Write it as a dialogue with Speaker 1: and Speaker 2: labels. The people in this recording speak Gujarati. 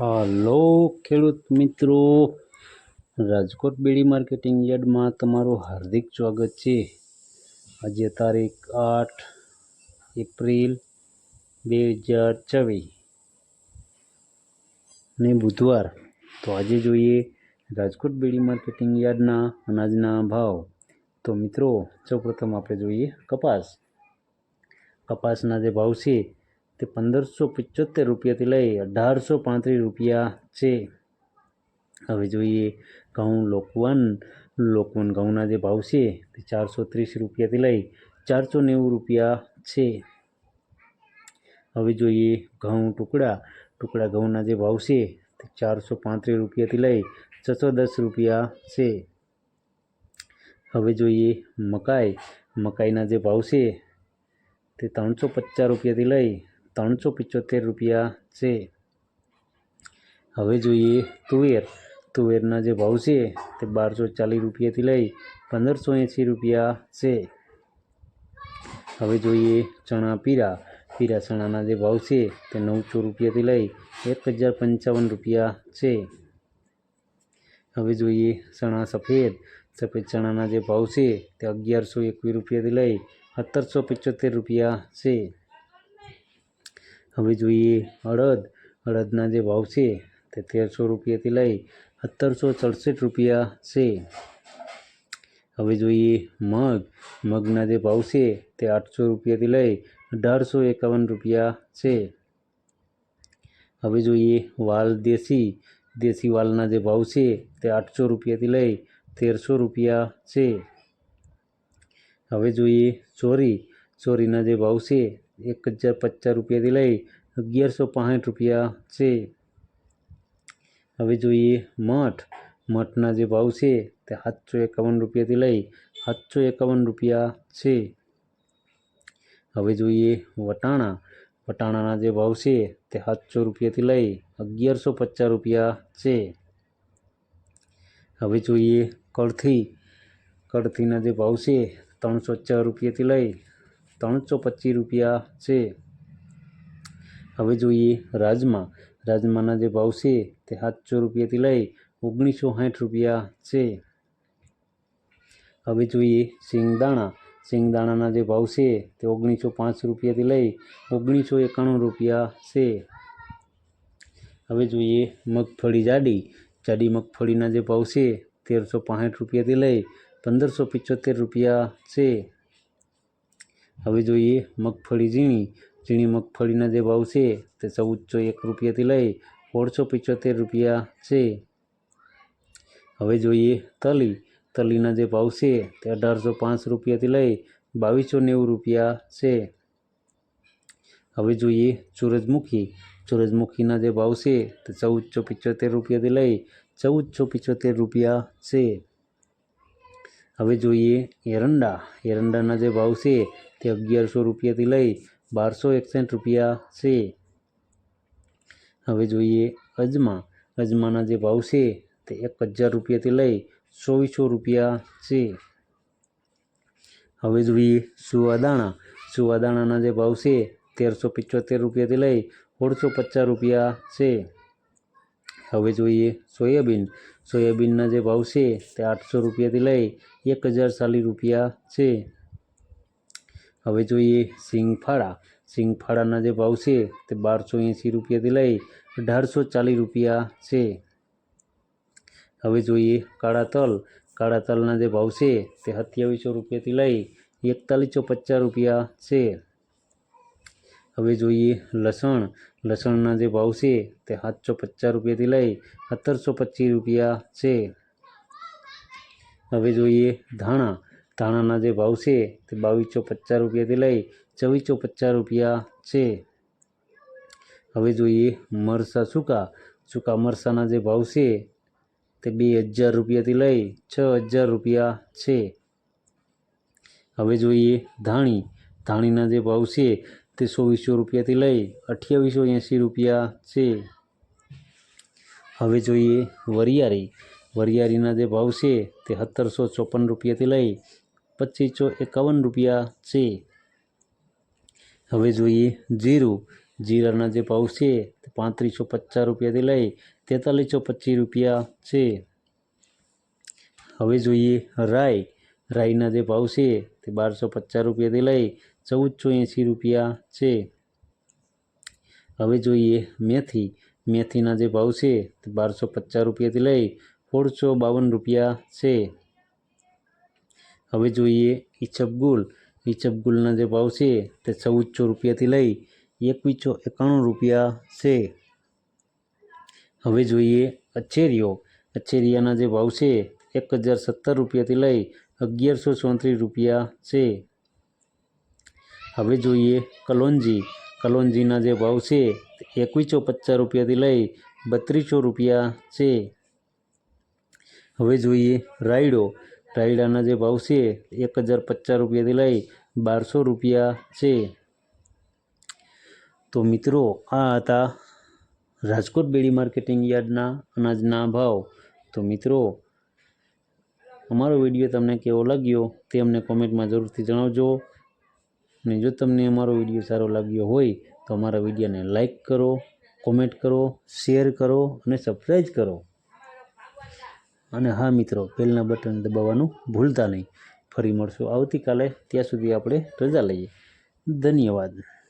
Speaker 1: હાલો ખેડૂત મિત્રો, રાજકોટ બેડી માર્કેટિંગ યાર્ડમાં તમારું હાર્દિક સ્વાગત છે। આજે તારીખ 8 એપ્રિલ 2024 ને બુધવાર। તો આજે જોઈએ રાજકોટ બેડી માર્કેટિંગ યાર્ડના અનાજના ભાવ। તો મિત્રો સૌપ્રથમ આપણે જોઈએ કપાસના જે ભાવ છે તે 1575 રૂપિયાથી લઈ 1835 રૂપિયા છે। હવે જોઈએ ઘઉં લોકવન ઘઉંના જે ભાવ છે તે 430 રૂપિયાથી લઈ 490 રૂપિયા છે। હવે જોઈએ ઘઉં ટુકડા ઘઉંના જે ભાવ છે તે 435 રૂપિયાથી લઈ 610 રૂપિયા છે। હવે જોઈએ મકાઈના જે ભાવ છે તે 350 રૂપિયાથી લઈ 375 રૂપિયા છે। હવે જોઈએ તુવેરના જે ભાવ છે તે 1240 રૂપિયાથી લઈ 1580 રૂપિયા છે। હવે જોઈએ ચણા પીળા ચણાના જે ભાવ છે તે 900 રૂપિયાથી લઈ 1055 રૂપિયા છે। હવે જોઈએ ચણા સફેદ ચણાના જે ભાવ છે તે 1121 રૂપિયાથી લઈ 1775 રૂપિયા છે। હવે જોઈએ અડદના જે ભાવ છે તે 1300 રૂપિયાથી લઈ 1767 રૂપિયા છે। હવે જોઈએ મગના જે ભાવ છે તે 800 રૂપિયાથી લઈ 1851 રૂપિયા છે। હવે જોઈએ વાલ દેશી વાલના જે ભાવ છે તે 800 રૂપિયાથી લઈ 1300 રૂપિયા છે। હવે જોઈએ ચોરીના જે ભાવ છે 1050 રૂપિયાથી લઈ 1165 રૂપિયા છે। હવે જોઈએ મઠના જે ભાવ છે તે 751 રૂપિયાથી લઈ 751 રૂપિયા છે। હવે જોઈએ વટાણાના જે ભાવ છે તે 700 રૂપિયાથી લઈ 1150 રૂપિયા છે। હવે જોઈએ કળથીના જે ભાવ છે 304 રૂપિયાથી લઈ 325 રૂપિયા છે। હવે જોઈએ રાજમાના જે ભાવ છે તે 700 રૂપિયાથી લઈ 1960 રૂપિયા છે। હવે જોઈએ સિંગદાણાના જે ભાવ છે તે 1905 રૂપિયાથી લઈ 1991 રૂપિયા છે। હવે જોઈએ મગફળી જાડી મગફળીના જે ભાવ છે 1365 રૂપિયાથી લઈ 1575 રૂપિયા છે। હવે જોઈએ મગફળી ઝીણી મગફળીના જે ભાવ છે તે 1401 રૂપિયાથી લઈ 1675 રૂપિયા છે। હવે જોઈએ તલીના જે ભાવ છે તે 1805 રૂપિયાથી લઈ 2290 રૂપિયા છે। હવે જોઈએ સૂરજમુખીના જે ભાવ છે તે 1475 રૂપિયાથી લઈ 1475 રૂપિયા છે। હવે જોઈએ એરંડાના જે ભાવ છે તે 1100 રૂપિયાથી લઈ 1261 રૂપિયા છે। હવે જોઈએ અજમાના જે ભાવ છે તે 1000 રૂપિયાથી લઈ 2400 રૂપિયા છે। હવે જોઈએ સુવાદાણાના જે ભાવ છે 1375 રૂપિયાથી લઈ 1650 રૂપિયા છે। હવે જોઈએ સોયાબીનના જે ભાવ છે તે 800 રૂપિયાથી લઈ 1040 રૂપિયા છે। હવે જોઈએ સિંગફાળાના જે ભાવ છે તે 1280 રૂપિયાથી લઈ 1840 રૂપિયા છે। હવે જોઈએ કાળા તલના જે ભાવ છે તે 2700 રૂપિયાથી લઈ 4150 રૂપિયા છે। હવે જોઈએ લસણના જે ભાવ છે તે 750 રૂપિયાથી લઈ 1725 રૂપિયા છે। હવે જોઈએ ધાણાના જે ભાવ છે તે 2250 રૂપિયાથી લઈ 2450 રૂપિયા છે। હવે જોઈએ મરચાં સૂકા મરચાંના જે ભાવ છે તે 2000 રૂપિયાથી લઈ 6000 રૂપિયા છે। હવે જોઈએ ધાણીના જે ભાવ છે તે 2400 રૂપિયાથી લઈ 2880 રૂપિયા છે। હવે જોઈએ વરિયાળીના જે ભાવ છે તે 1754 રૂપિયાથી લઈ 2551 રૂપિયા છે। હવે જોઈએ જીરાના જે ભાવ છે તે ₹3550 રૂપિયાથી લઈ ₹4325 રૂપિયા છે. હવે જોઈએ રાઈ. રાઈના જે ભાવ છે તે ₹1250 રૂપિયાથી લઈ ₹1480 રૂપિયા છે. હવે જોઈએ મેથી. મેથીના જે ભાવ છે તે ₹1250 રૂપિયાથી લઈ ₹1652 રૂપિયા છે. હવે જોઈએ ઈસબગુલ. ઈસબગુલના જે ભાવ છે તે ₹1400 રૂપિયાથી લઈ ₹2191 રૂપિયા છે. હવે જોઈએ અચેરીઓ. અચેરિયાના જે ભાવ છે 1070 રૂપિયાથી લઈ ₹1134 રૂપિયા છે. હવે જોઈએ કલોંજી. કલોંજીના જે ભાવ છે તે ₹2150 રૂપિયાથી લઈ ₹3200 રૂપિયા છે. હવે જોઈએ રાયડો. રાયડાના જે ભાવ છે 1050 રૂપિયાથી લઈ ₹1200 રૂપિયા છે. તો મિત્રો આ હતા રાજકોટ બેડી માર્કેટિંગ યાર્ડના અનાજના ભાવ. તો મિત્રો અમારો વિડીયો તમને કેવો લાગ્યો તે અમને કોમેન્ટમાં જરૂરથી જણાવજો. અને જો તમને અમારો વિડીયો સારો લાગ્યો હોય તો અમારા વિડીયોને લાઈક કરો, કોમેન્ટ કરો, શેર કરો અને સબસ્ક્રાઈબ કરો. અને હા મિત્રો, બેલના બટન દબાવવાનું ભૂલતા નહીં. ફરી મળશું આવતીકાલે. ત્યાં સુધી આપણે રજા લઈએ. ધન્યવાદ.